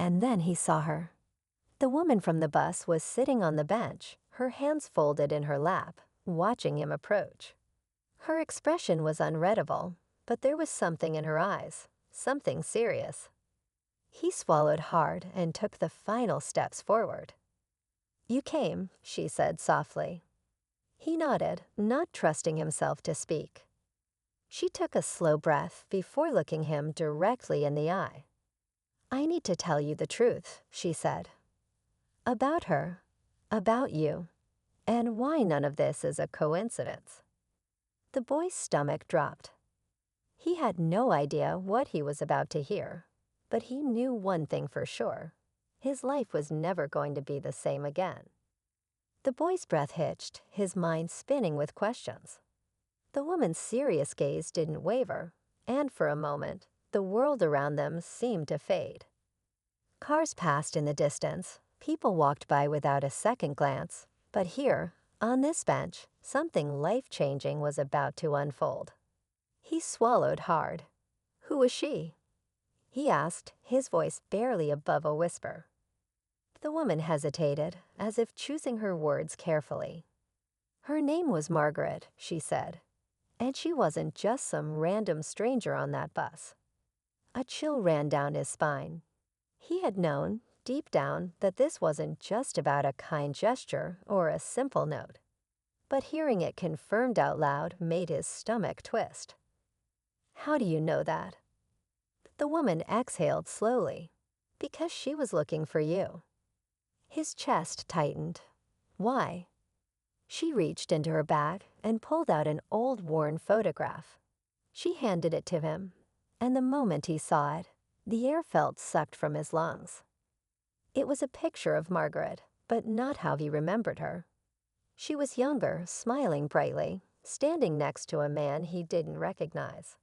And then he saw her. The woman from the bus was sitting on the bench, her hands folded in her lap, watching him approach. Her expression was unreadable, but there was something in her eyes, something serious. He swallowed hard and took the final steps forward. "You came," she said softly. He nodded, not trusting himself to speak. She took a slow breath before looking him directly in the eye. "I need to tell you the truth," she said. "About her, about you, and why none of this is a coincidence." The boy's stomach dropped. He had no idea what he was about to hear, but he knew one thing for sure. His life was never going to be the same again. The boy's breath hitched, his mind spinning with questions. The woman's serious gaze didn't waver, and for a moment, the world around them seemed to fade. Cars passed in the distance, people walked by without a second glance, but here, on this bench, something life-changing was about to unfold. He swallowed hard. "Who was she?" he asked, his voice barely above a whisper. The woman hesitated, as if choosing her words carefully. "Her name was Margaret," she said, "and she wasn't just some random stranger on that bus." A chill ran down his spine. He had known, deep down, that this wasn't just about a kind gesture or a simple note. But hearing it confirmed out loud made his stomach twist. "How do you know that?" The woman exhaled slowly. "Because she was looking for you." His chest tightened. "Why?" She reached into her bag and pulled out an old worn photograph. She handed it to him, and the moment he saw it, the air felt sucked from his lungs. It was a picture of Margaret, but not how he remembered her. She was younger, smiling brightly, standing next to a man he didn't recognize.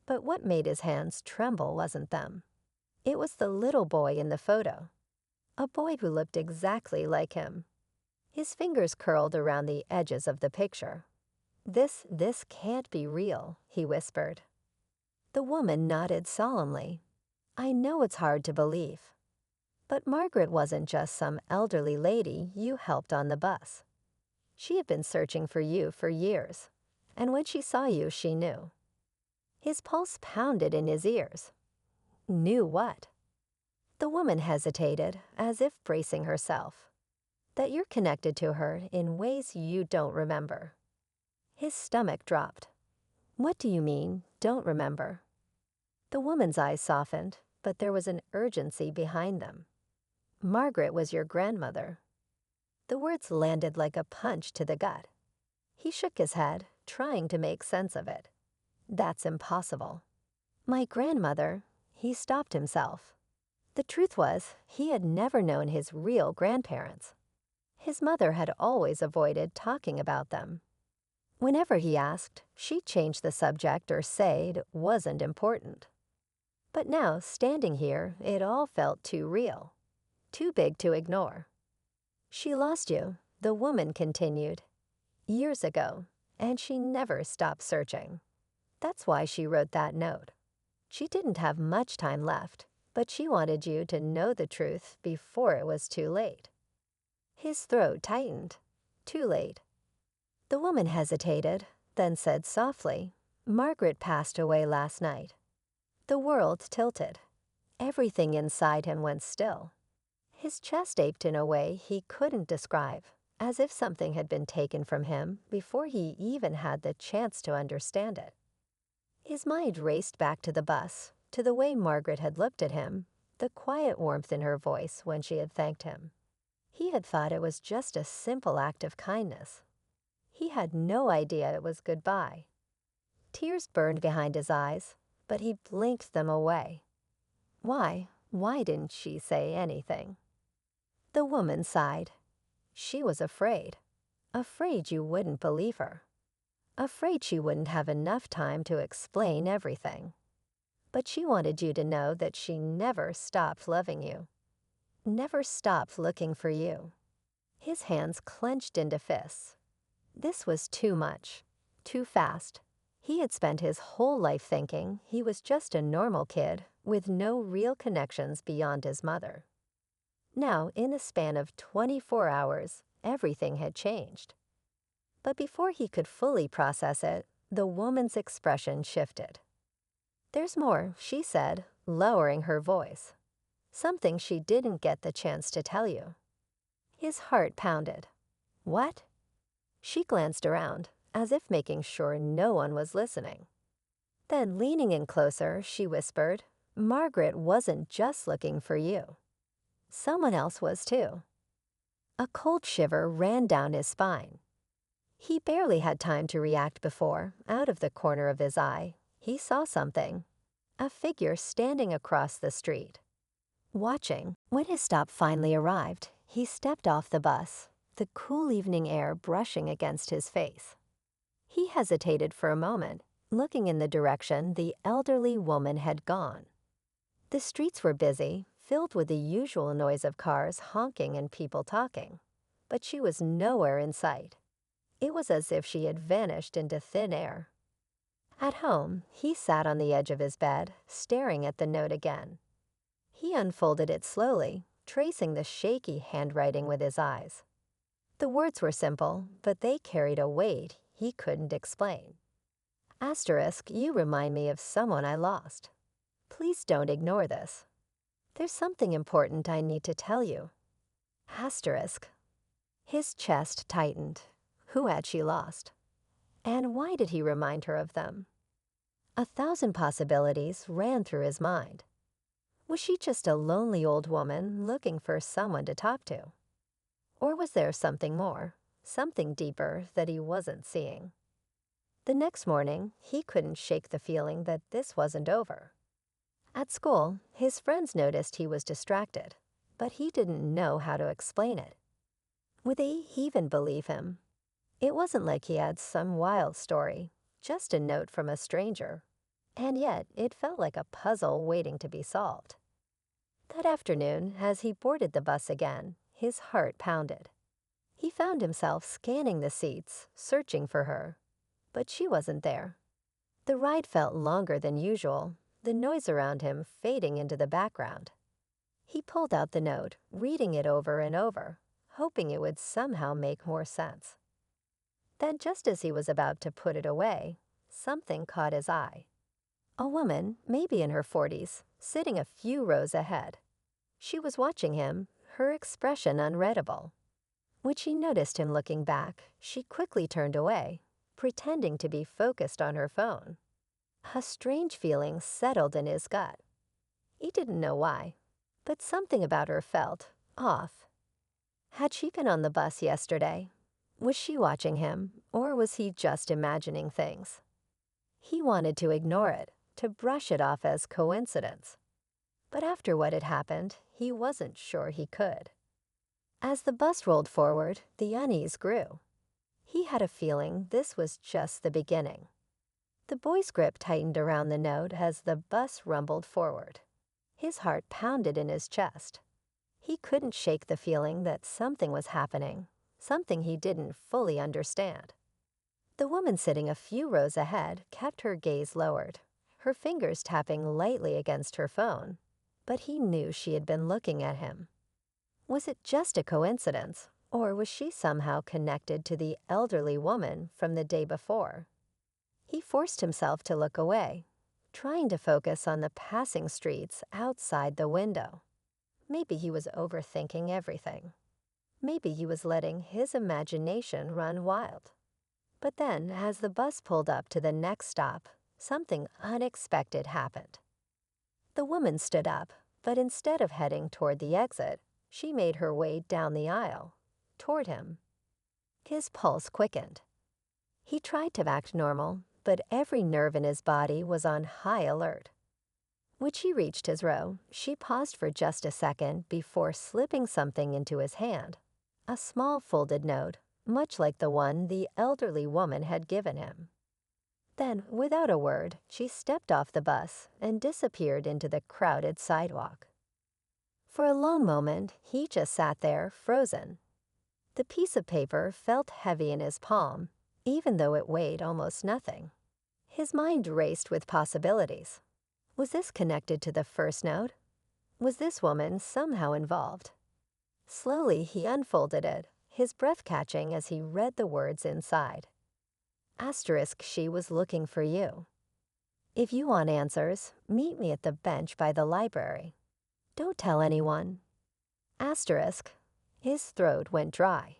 But what made his hands tremble wasn't them. It was the little boy in the photo. A boy who looked exactly like him. His fingers curled around the edges of the picture. This can't be real," he whispered. The woman nodded solemnly. "I know it's hard to believe. But Margaret wasn't just some elderly lady you helped on the bus. She had been searching for you for years, and when she saw you, she knew." His pulse pounded in his ears. Knew what? The woman hesitated, as if bracing herself. "That you're connected to her in ways you don't remember." His stomach dropped. "What do you mean, don't remember?" The woman's eyes softened, but there was an urgency behind them. "Margaret was your grandmother." The words landed like a punch to the gut. He shook his head, trying to make sense of it. "That's impossible." "My grandmother," he stopped himself. The truth was, he had never known his real grandparents. His mother had always avoided talking about them. Whenever he asked, she'd change the subject or say it wasn't important. But now, standing here, it all felt too real, too big to ignore. "She lost you," the woman continued, "years ago, and she never stopped searching. That's why she wrote that note. She didn't have much time left, but she wanted you to know the truth before it was too late." His throat tightened. Too late. The woman hesitated, then said softly, "Margaret passed away last night." The world tilted. Everything inside him went still. His chest ached in a way he couldn't describe, as if something had been taken from him before he even had the chance to understand it. His mind raced back to the bus, to the way Margaret had looked at him, the quiet warmth in her voice when she had thanked him. He had thought it was just a simple act of kindness. He had no idea it was goodbye. Tears burned behind his eyes, but he blinked them away. Why didn't she say anything? The woman sighed. She was afraid. Afraid you wouldn't believe her. Afraid she wouldn't have enough time to explain everything. But she wanted you to know that she never stopped loving you. Never stopped looking for you. His hands clenched into fists. This was too much. Too fast. He had spent his whole life thinking he was just a normal kid with no real connections beyond his mother. Now, in a span of 24 hours, everything had changed. But before he could fully process it, the woman's expression shifted. "There's more," she said, lowering her voice. "Something she didn't get the chance to tell you." His heart pounded. "What?" She glanced around, as if making sure no one was listening. Then, leaning in closer, she whispered, "Margaret wasn't just looking for you. Someone else was too." A cold shiver ran down his spine. He barely had time to react before, out of the corner of his eye, he saw something. A figure standing across the street. Watching. When his stop finally arrived, he stepped off the bus, the cool evening air brushing against his face. He hesitated for a moment, looking in the direction the elderly woman had gone. The streets were busy, filled with the usual noise of cars honking and people talking, but she was nowhere in sight. It was as if she had vanished into thin air. At home, he sat on the edge of his bed, staring at the note again. He unfolded it slowly, tracing the shaky handwriting with his eyes. The words were simple, but they carried a weight he couldn't explain. Asterisk, you remind me of someone I lost. Please don't ignore this. There's something important I need to tell you. Asterisk. His chest tightened. Who had she lost? And why did he remind her of them? 1,000 possibilities ran through his mind. Was she just a lonely old woman looking for someone to talk to? Or was there something more, something deeper that he wasn't seeing? The next morning, he couldn't shake the feeling that this wasn't over. At school, his friends noticed he was distracted, but he didn't know how to explain it. Would they even believe him? It wasn't like he had some wild story, just a note from a stranger. And yet, it felt like a puzzle waiting to be solved. That afternoon, as he boarded the bus again, his heart pounded. He found himself scanning the seats, searching for her. But she wasn't there. The ride felt longer than usual, the noise around him fading into the background. He pulled out the note, reading it over and over, hoping it would somehow make more sense. Then, just as he was about to put it away, something caught his eye. A woman, maybe in her 40s, sitting a few rows ahead. She was watching him, her expression unreadable. When she noticed him looking back, she quickly turned away, pretending to be focused on her phone. A strange feeling settled in his gut. He didn't know why, but something about her felt off. Had she been on the bus yesterday? Was she watching him, or was he just imagining things? He wanted to ignore it, to brush it off as coincidence. But after what had happened, he wasn't sure he could. As the bus rolled forward, the unease grew. He had a feeling this was just the beginning. The boy's grip tightened around the note as the bus rumbled forward. His heart pounded in his chest. He couldn't shake the feeling that something was happening, something he didn't fully understand. The woman sitting a few rows ahead kept her gaze lowered, her fingers tapping lightly against her phone, but he knew she had been looking at him. Was it just a coincidence, or was she somehow connected to the elderly woman from the day before? He forced himself to look away, trying to focus on the passing streets outside the window. Maybe he was overthinking everything. Maybe he was letting his imagination run wild. But then, as the bus pulled up to the next stop, something unexpected happened. The woman stood up, but instead of heading toward the exit, she made her way down the aisle, toward him. His pulse quickened. He tried to act normal, but every nerve in his body was on high alert. When she reached his row, she paused for just a second before slipping something into his hand, a small folded note, much like the one the elderly woman had given him. Then, without a word, she stepped off the bus and disappeared into the crowded sidewalk. For a long moment, he just sat there, frozen. The piece of paper felt heavy in his palm, even though it weighed almost nothing. His mind raced with possibilities. Was this connected to the first note? Was this woman somehow involved? Slowly, he unfolded it, his breath catching as he read the words inside. Asterisk, she was looking for you. If you want answers, meet me at the bench by the library. Don't tell anyone. Asterisk, his throat went dry.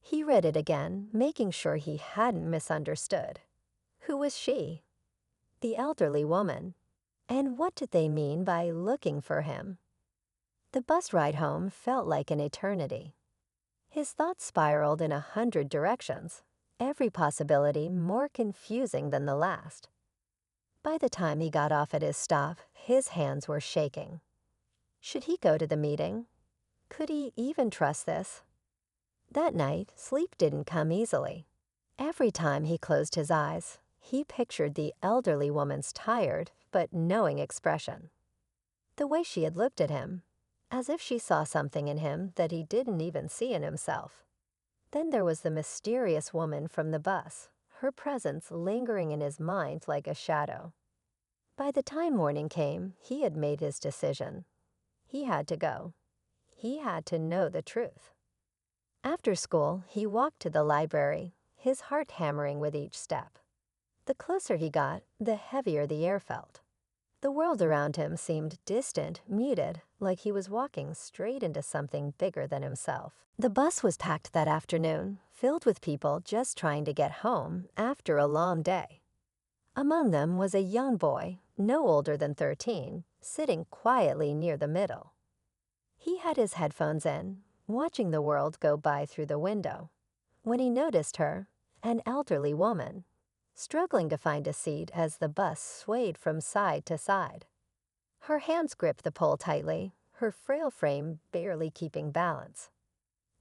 He read it again, making sure he hadn't misunderstood. Who was she? The elderly woman. And what did they mean by looking for him? The bus ride home felt like an eternity. His thoughts spiraled in 100 directions, every possibility more confusing than the last. By the time he got off at his stop, his hands were shaking. Should he go to the meeting? Could he even trust this? That night, sleep didn't come easily. Every time he closed his eyes, he pictured the elderly woman's tired but knowing expression. The way she had looked at him, as if she saw something in him that he didn't even see in himself. Then there was the mysterious woman from the bus, her presence lingering in his mind like a shadow. By the time morning came, he had made his decision. He had to go. He had to know the truth. After school, he walked to the library, his heart hammering with each step. The closer he got, the heavier the air felt. The world around him seemed distant, muted, like he was walking straight into something bigger than himself. The bus was packed that afternoon, filled with people just trying to get home after a long day. Among them was a young boy, no older than 13, sitting quietly near the middle. He had his headphones in, watching the world go by through the window, when he noticed her, an elderly woman, struggling to find a seat as the bus swayed from side to side. Her hands gripped the pole tightly, her frail frame barely keeping balance.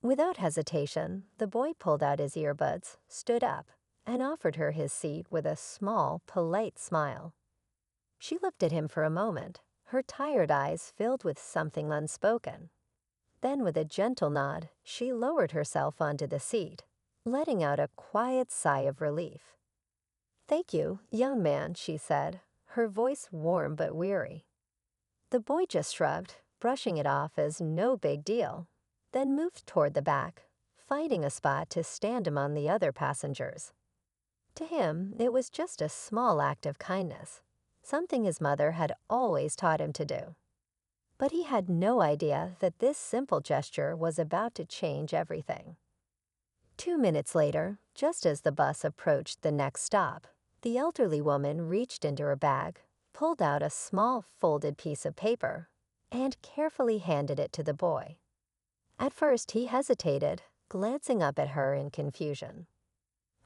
Without hesitation, the boy pulled out his earbuds, stood up, and offered her his seat with a small, polite smile. She looked at him for a moment, her tired eyes filled with something unspoken. Then, with a gentle nod, she lowered herself onto the seat, letting out a quiet sigh of relief. "Thank you, young man," she said, her voice warm but weary. The boy just shrugged, brushing it off as no big deal, then moved toward the back, finding a spot to stand among the other passengers. To him, it was just a small act of kindness, something his mother had always taught him to do. But he had no idea that this simple gesture was about to change everything. 2 minutes later, just as the bus approached the next stop, the elderly woman reached into her bag, pulled out a small folded piece of paper, and carefully handed it to the boy. At first, he hesitated, glancing up at her in confusion.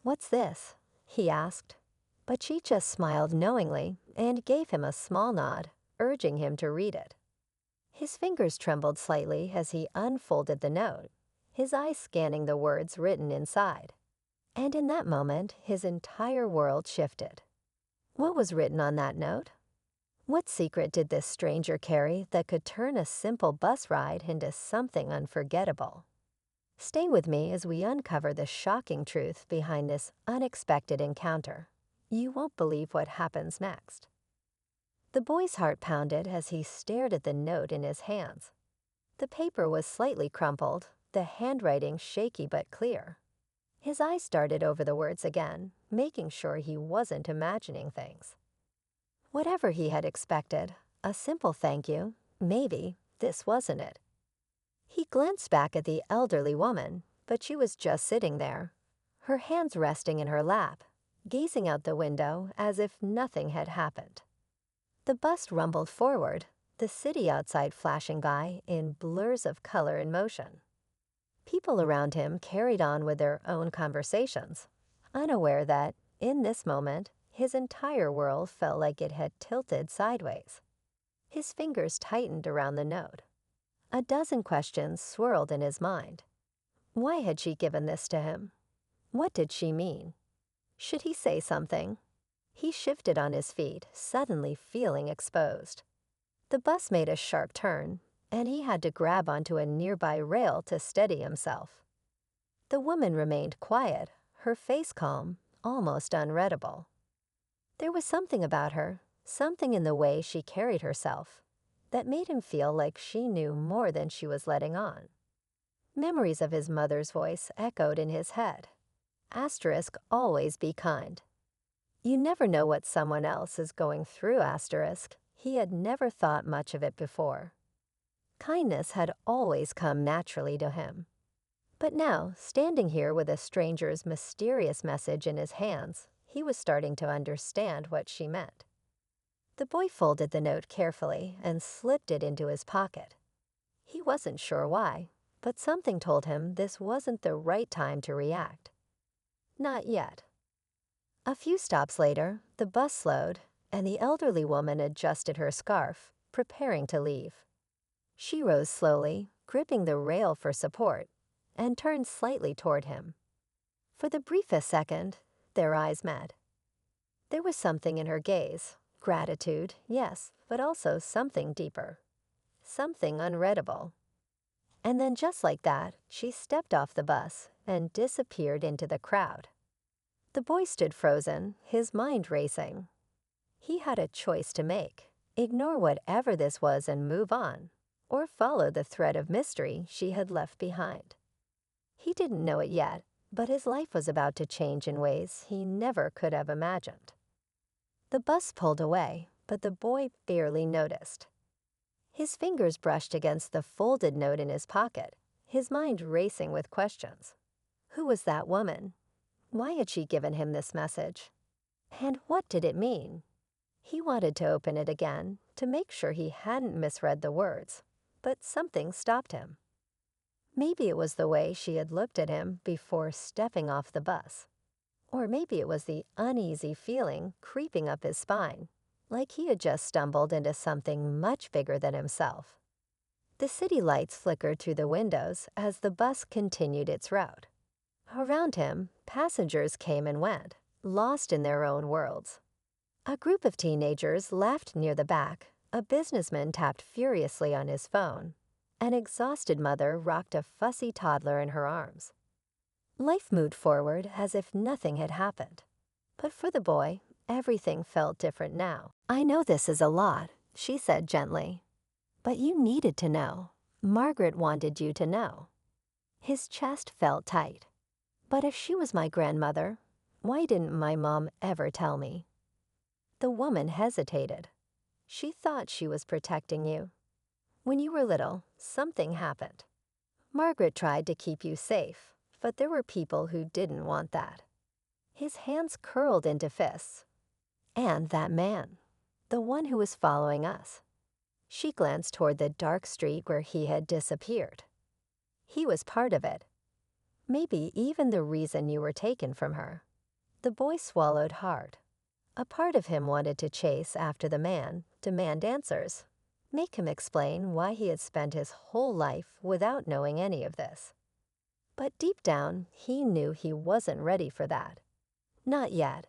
"What's this?" he asked, but she just smiled knowingly and gave him a small nod, urging him to read it. His fingers trembled slightly as he unfolded the note, his eyes scanning the words written inside. And in that moment, his entire world shifted. What was written on that note? What secret did this stranger carry that could turn a simple bus ride into something unforgettable? Stay with me as we uncover the shocking truth behind this unexpected encounter. You won't believe what happens next. The boy's heart pounded as he stared at the note in his hands. The paper was slightly crumpled, the handwriting shaky but clear. His eyes darted over the words again, making sure he wasn't imagining things. Whatever he had expected, a simple thank you, maybe, this wasn't it. He glanced back at the elderly woman, but she was just sitting there, her hands resting in her lap, gazing out the window as if nothing had happened. The bus rumbled forward, the city outside flashing by in blurs of color and motion. People around him carried on with their own conversations, unaware that, in this moment, his entire world felt like it had tilted sideways. His fingers tightened around the note. A dozen questions swirled in his mind. Why had she given this to him? What did she mean? Should he say something? He shifted on his feet, suddenly feeling exposed. The bus made a sharp turn, and he had to grab onto a nearby rail to steady himself. The woman remained quiet, her face calm, almost unreadable. There was something about her, something in the way she carried herself, that made him feel like she knew more than she was letting on. Memories of his mother's voice echoed in his head. Asterisk, always be kind. You never know what someone else is going through, asterisk. He had never thought much of it before. Kindness had always come naturally to him. But now, standing here with a stranger's mysterious message in his hands, he was starting to understand what she meant. The boy folded the note carefully and slipped it into his pocket. He wasn't sure why, but something told him this wasn't the right time to react. Not yet. A few stops later, the bus slowed, and the elderly woman adjusted her scarf, preparing to leave. She rose slowly, gripping the rail for support, and turned slightly toward him. For the briefest second, their eyes met. There was something in her gaze, gratitude, yes, but also something deeper, something unreadable. And then just like that, she stepped off the bus and disappeared into the crowd. The boy stood frozen, his mind racing. He had a choice to make: ignore whatever this was and move on, or follow the thread of mystery she had left behind. He didn't know it yet, but his life was about to change in ways he never could have imagined. The bus pulled away, but the boy barely noticed. His fingers brushed against the folded note in his pocket, his mind racing with questions. Who was that woman? Why had she given him this message? And what did it mean? He wanted to open it again, to make sure he hadn't misread the words, but something stopped him. Maybe it was the way she had looked at him before stepping off the bus. Or maybe it was the uneasy feeling creeping up his spine, like he had just stumbled into something much bigger than himself. The city lights flickered through the windows as the bus continued its route. Around him, passengers came and went, lost in their own worlds. A group of teenagers laughed near the back, a businessman tapped furiously on his phone. An exhausted mother rocked a fussy toddler in her arms. Life moved forward as if nothing had happened. But for the boy, everything felt different now. I know this is a lot, she said gently. But you needed to know. Margaret wanted you to know. His chest felt tight. But if she was my grandmother, why didn't my mom ever tell me? The woman hesitated. She thought she was protecting you. When you were little, something happened. Margaret tried to keep you safe, but there were people who didn't want that. His hands curled into fists. And that man, the one who was following us. She glanced toward the dark street where he had disappeared. He was part of it. Maybe even the reason you were taken from her. The boy swallowed hard. A part of him wanted to chase after the man, demand answers, make him explain why he had spent his whole life without knowing any of this. But deep down, he knew he wasn't ready for that. Not yet.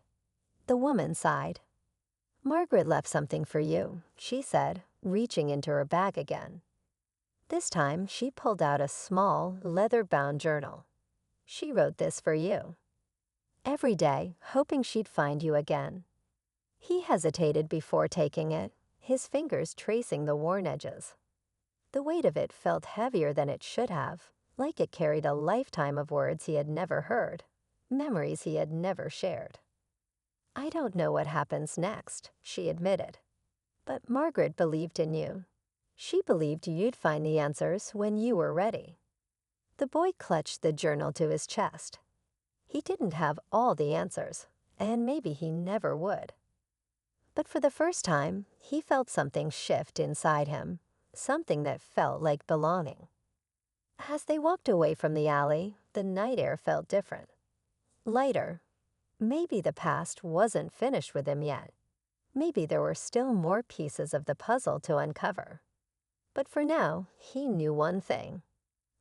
The woman sighed. Margaret left something for you, she said, reaching into her bag again. This time, she pulled out a small, leather-bound journal. She wrote this for you. Every day, hoping she'd find you again. He hesitated before taking it, his fingers tracing the worn edges. The weight of it felt heavier than it should have, like it carried a lifetime of words he had never heard, memories he had never shared. I don't know what happens next, she admitted. But Margaret believed in you. She believed you'd find the answers when you were ready. The boy clutched the journal to his chest. He didn't have all the answers, and maybe he never would. But for the first time, he felt something shift inside him, something that felt like belonging. As they walked away from the alley, the night air felt different. Lighter. Maybe the past wasn't finished with him yet. Maybe there were still more pieces of the puzzle to uncover. But for now, he knew one thing.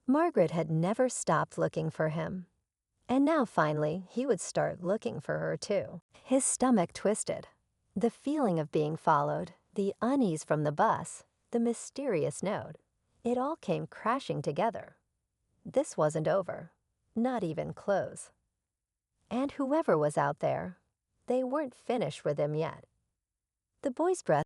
Margaret had never stopped looking for him. And now finally, he would start looking for her too. His stomach twisted. The feeling of being followed, the unease from the bus, the mysterious note, it all came crashing together. This wasn't over, not even close. And whoever was out there, they weren't finished with him yet. The boy's breath